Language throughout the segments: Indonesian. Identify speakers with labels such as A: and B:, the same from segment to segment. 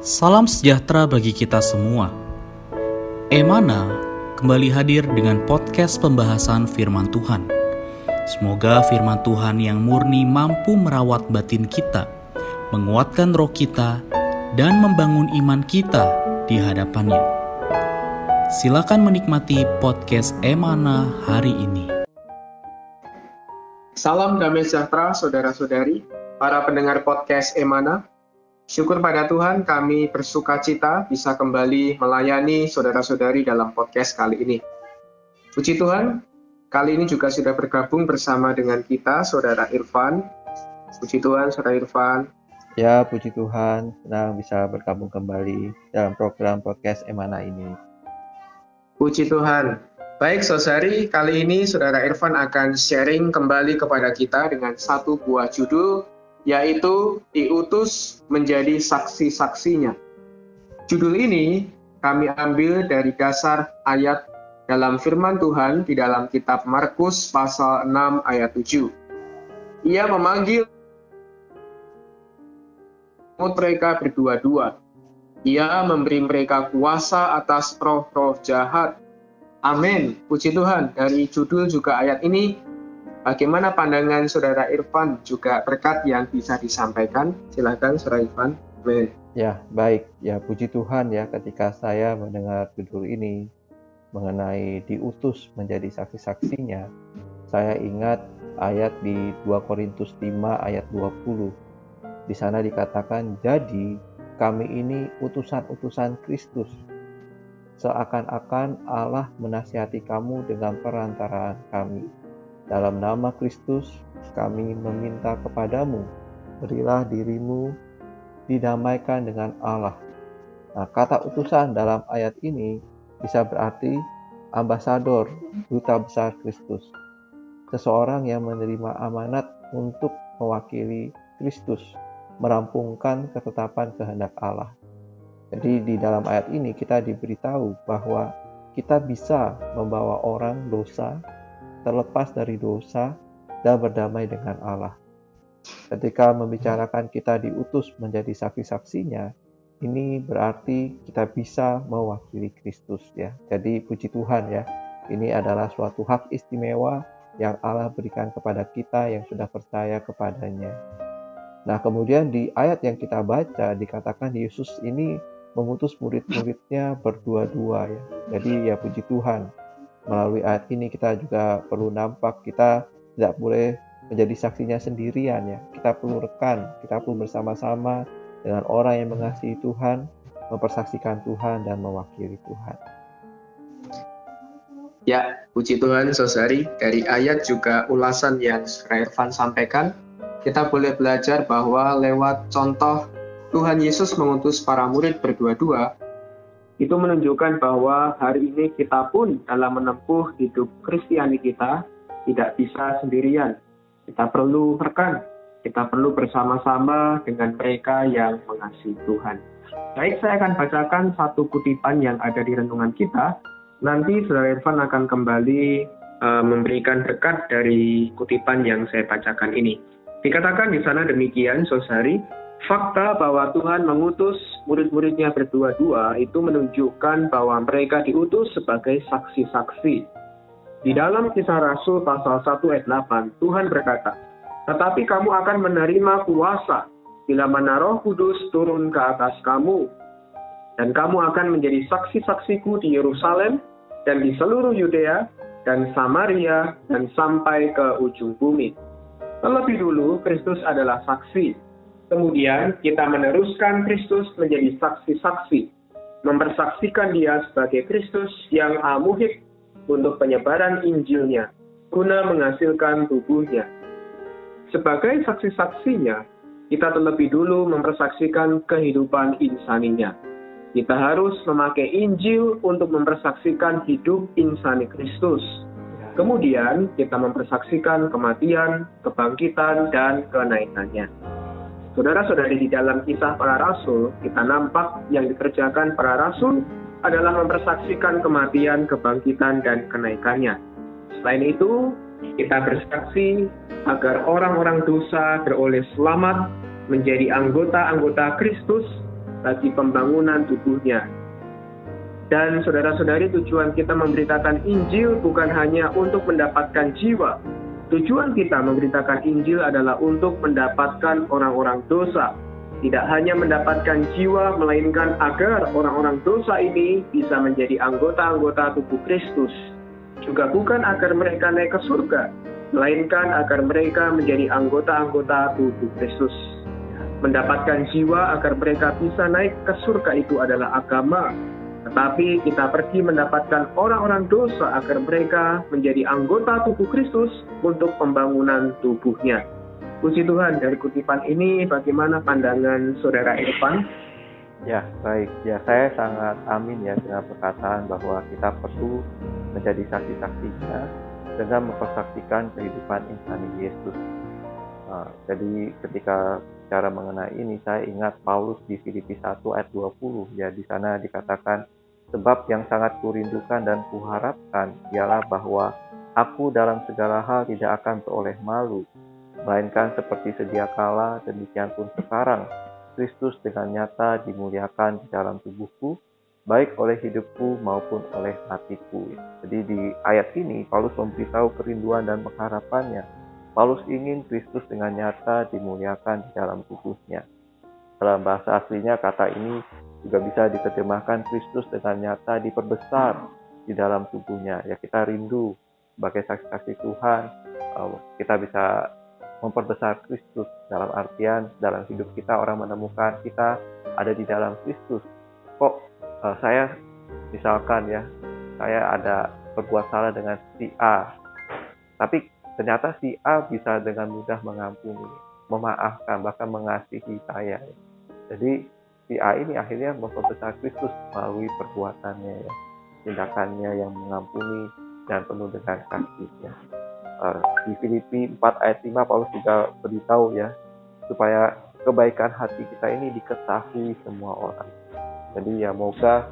A: Salam sejahtera bagi kita semua. Emana kembali hadir dengan podcast pembahasan firman Tuhan. Semoga firman Tuhan yang murni mampu merawat batin kita, menguatkan roh kita, dan membangun iman kita di hadapannya. Silakan menikmati podcast Emana hari ini.
B: Salam damai sejahtera saudara-saudari, para pendengar podcast Emana. Syukur pada Tuhan kami bersuka cita bisa kembali melayani saudara-saudari dalam podcast kali ini. Puji Tuhan, kali ini juga sudah bergabung bersama dengan kita Saudara Irfan. Puji Tuhan, Saudara Irfan.
C: Ya, puji Tuhan, senang bisa bergabung kembali dalam program podcast Emana ini.
B: Puji Tuhan. Baik, saudari, kali ini Saudara Irfan akan sharing kembali kepada kita dengan satu buah judul, yaitu diutus menjadi saksi-saksinya. Judul ini kami ambil dari dasar ayat dalam firman Tuhan di dalam kitab Markus pasal 6 ayat 7. Ia memanggil mereka berdua-dua. Ia memberi mereka kuasa atas roh-roh jahat. Amin. Puji Tuhan. Dari judul juga ayat ini, bagaimana pandangan Saudara Irfan juga berkat yang bisa disampaikan? Silakan Saudara Irfan. Amin.
C: Ya, baik. Ya, puji Tuhan ya, ketika saya mendengar judul ini mengenai diutus menjadi saksi-saksinya, saya ingat ayat di 2 Korintus 5 ayat 20. Di sana dikatakan, jadi kami ini utusan-utusan Kristus. Seakan-akan Allah menasihati kamu dengan perantaraan kami. Dalam nama Kristus, kami meminta kepadamu, berilah dirimu didamaikan dengan Allah. Nah, kata utusan dalam ayat ini bisa berarti ambasador, duta besar Kristus. Seseorang yang menerima amanat untuk mewakili Kristus, merampungkan ketetapan kehendak Allah. Jadi di dalam ayat ini kita diberitahu bahwa kita bisa membawa orang dosa, terlepas dari dosa, dan berdamai dengan Allah. Ketika membicarakan kita diutus menjadi saksi-saksinya, ini berarti kita bisa mewakili Kristus ya. Jadi puji Tuhan ya, ini adalah suatu hak istimewa yang Allah berikan kepada kita yang sudah percaya kepadanya. Nah, kemudian di ayat yang kita baca dikatakan Yesus ini mengutus murid-muridnya berdua-dua ya. Jadi ya puji Tuhan. Melalui ayat ini kita juga perlu nampak kita tidak boleh menjadi saksinya sendirian ya. Kita perlu rekan, kita perlu bersama-sama dengan orang yang mengasihi Tuhan, mempersaksikan Tuhan dan mewakili Tuhan.
B: Ya, puji Tuhan saudari, dari ayat juga ulasan yang Saudara Irfan sampaikan, kita boleh belajar bahwa lewat contoh Tuhan Yesus mengutus para murid berdua-dua, itu menunjukkan bahwa hari ini kita pun dalam menempuh hidup Kristiani kita tidak bisa sendirian. Kita perlu rekan, kita perlu bersama-sama dengan mereka yang mengasihi Tuhan. Baik, saya akan bacakan satu kutipan yang ada di renungan kita. Nanti Saudara Irfan akan kembali memberikan berkat dari kutipan yang saya bacakan ini. Dikatakan di sana demikian, saudari, fakta bahwa Tuhan mengutus murid-muridnya berdua-dua itu menunjukkan bahwa mereka diutus sebagai saksi-saksi. Di dalam Kisah Rasul pasal 1 ayat 8, Tuhan berkata, tetapi kamu akan menerima kuasa bila mana Roh Kudus turun ke atas kamu, dan kamu akan menjadi saksi-saksiku di Yerusalem dan di seluruh Yudea dan Samaria dan sampai ke ujung bumi. Terlebih dulu, Kristus adalah saksi. Kemudian kita meneruskan Kristus menjadi saksi-saksi, mempersaksikan dia sebagai Kristus yang al-muhib untuk penyebaran Injilnya, guna menghasilkan tubuhnya. Sebagai saksi-saksinya, kita terlebih dulu mempersaksikan kehidupan insaninya. Kita harus memakai Injil untuk mempersaksikan hidup insani Kristus. Kemudian kita mempersaksikan kematian, kebangkitan, dan kenaikannya. Saudara-saudari, di dalam Kisah Para Rasul, kita nampak yang dikerjakan para rasul adalah mempersaksikan kematian, kebangkitan, dan kenaikannya. Selain itu, kita bersaksi agar orang-orang dosa beroleh selamat, menjadi anggota-anggota Kristus, bagi pembangunan tubuhnya. Dan saudara-saudari, tujuan kita memberitakan Injil bukan hanya untuk mendapatkan jiwa. Tujuan kita memberitakan Injil adalah untuk mendapatkan orang-orang dosa. Tidak hanya mendapatkan jiwa, melainkan agar orang-orang dosa ini bisa menjadi anggota-anggota tubuh Kristus. Juga bukan agar mereka naik ke surga, melainkan agar mereka menjadi anggota-anggota tubuh Kristus. Mendapatkan jiwa agar mereka bisa naik ke surga itu adalah agama. Tetapi kita pergi mendapatkan orang-orang dosa agar mereka menjadi anggota tubuh Kristus untuk pembangunan tubuhnya. Puji Tuhan, dari kutipan ini bagaimana pandangan Saudara Irfan?
C: Ya, baik. Ya, saya sangat amin ya dengan perkataan bahwa kita perlu menjadi saksi-saksinya dengan mempersaksikan kehidupan insani Yesus. Jadi ketika bicara mengenai ini, saya ingat Paulus di Filipi 1 ayat 20. Ya, di sana dikatakan, sebab yang sangat kurindukan dan kuharapkan ialah bahwa aku dalam segala hal tidak akan beroleh malu, melainkan seperti sedia kala, demikian pun sekarang, Kristus dengan nyata dimuliakan di dalam tubuhku, baik oleh hidupku maupun oleh matiku. Jadi di ayat ini, Paulus memberitahu kerinduan dan pengharapannya. Paulus ingin Kristus dengan nyata dimuliakan di dalam tubuhnya. Dalam bahasa aslinya, kata ini juga bisa diterjemahkan Kristus dengan nyata diperbesar di dalam tubuhnya. Ya, kita rindu sebagai saksi-saksi Tuhan, kita bisa memperbesar Kristus dalam artian dalam hidup kita orang menemukan kita ada di dalam Kristus. Kok saya misalkan ya, saya ada berbuat salah dengan si A, tapi ternyata si A bisa dengan mudah mengampuni, memaafkan, bahkan mengasihi saya. Jadi si A ini akhirnya memperbesar Kristus melalui perbuatannya, ya, tindakannya yang mengampuni dan penuh dengan kasihnya. Di Filipi 4 ayat 5 Paulus juga beritahu ya, supaya kebaikan hati kita ini diketahui semua orang. Jadi ya, moga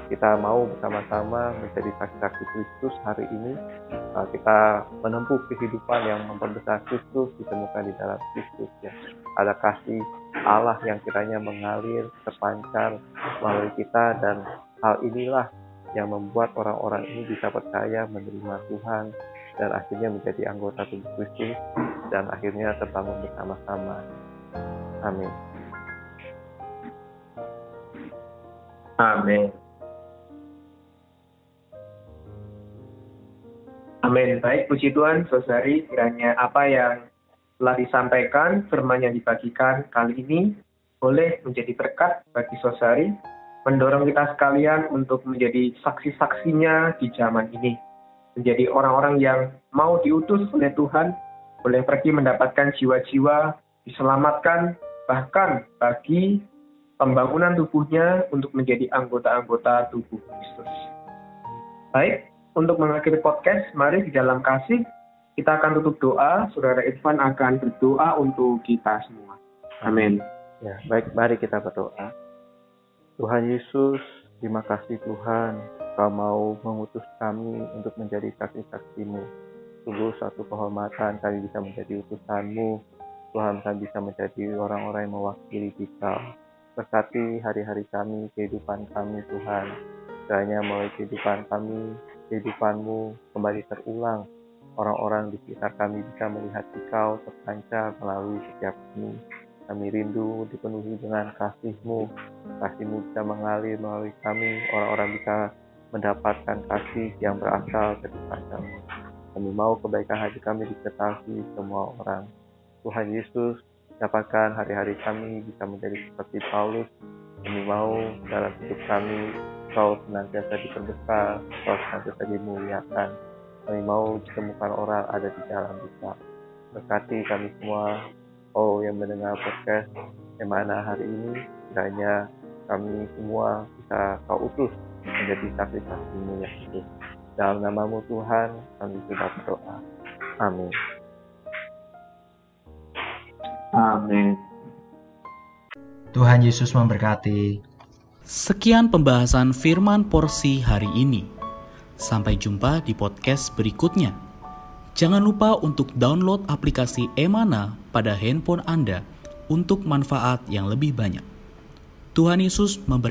C: kita mau bersama-sama menjadi saksi-saksi Kristus hari ini. Kita menempuh kehidupan yang memperbesar Kristus, ditemukan di dalam Kristus ya. Ada kasih Allah yang kiranya mengalir, terpancar melalui kita, dan hal inilah yang membuat orang-orang ini bisa percaya menerima Tuhan dan akhirnya menjadi anggota tubuh Kristus dan akhirnya terbangun bersama-sama. Amin.
B: Amin. Amin. Baik, puji Tuhan, saudari, kiranya apa yang telah disampaikan, firman yang dibagikan kali ini boleh menjadi berkat bagi saudari, mendorong kita sekalian untuk menjadi saksi-saksinya di zaman ini. Menjadi orang-orang yang mau diutus oleh Tuhan, boleh pergi mendapatkan jiwa-jiwa, diselamatkan, bahkan bagi pembangunan tubuhnya untuk menjadi anggota-anggota tubuh Kristus. Baik, untuk mengakhiri podcast, mari di dalam kasih kita akan tutup doa. Saudara Irfan akan berdoa untuk kita semua. Amin.
C: Ya, baik, mari kita berdoa. Tuhan Yesus, terima kasih Tuhan, Kau mau mengutus kami untuk menjadi saksi-saksi-Mu. Sungguh suatu kehormatan kami bisa menjadi utusan-Mu. Tuhan, kami bisa menjadi orang-orang yang mewakili Kau. Berkati hari-hari kami, kehidupan kami Tuhan. Kiranya melalui kehidupan kami, kehidupan-Mu kembali terulang. Orang-orang di sekitar kami bisa melihat Kau terpancar melalui setiap kami. Kami rindu dipenuhi dengan kasih-Mu. Kasih-Mu bisa mengalir melalui kami. Orang-orang bisa mendapatkan kasih yang berasal dari Kau. Kami mau kebaikan hati kami diketahui semua orang. Tuhan Yesus, dapatkan hari-hari kami bisa menjadi seperti Paulus. Kami mau dalam hidup kami Kau senantiasa diperbesar, Kau senantiasa dimuliakan. Kami mau ditemukan orang ada di dalam kita. Berkati kami semua, oh yang mendengar podcast yang mana hari ini, kiranya kami semua bisa Kau utus menjadi saksi-saksi-Mu yang hidup. Dalam nama-Mu Tuhan, kami sudah berdoa. Amin.
B: Amin.
D: Tuhan Yesus memberkati.
A: Sekian pembahasan firman porsi hari ini. Sampai jumpa di podcast berikutnya. Jangan lupa untuk download aplikasi Emana pada handphone Anda untuk manfaat yang lebih banyak. Tuhan Yesus memberkati.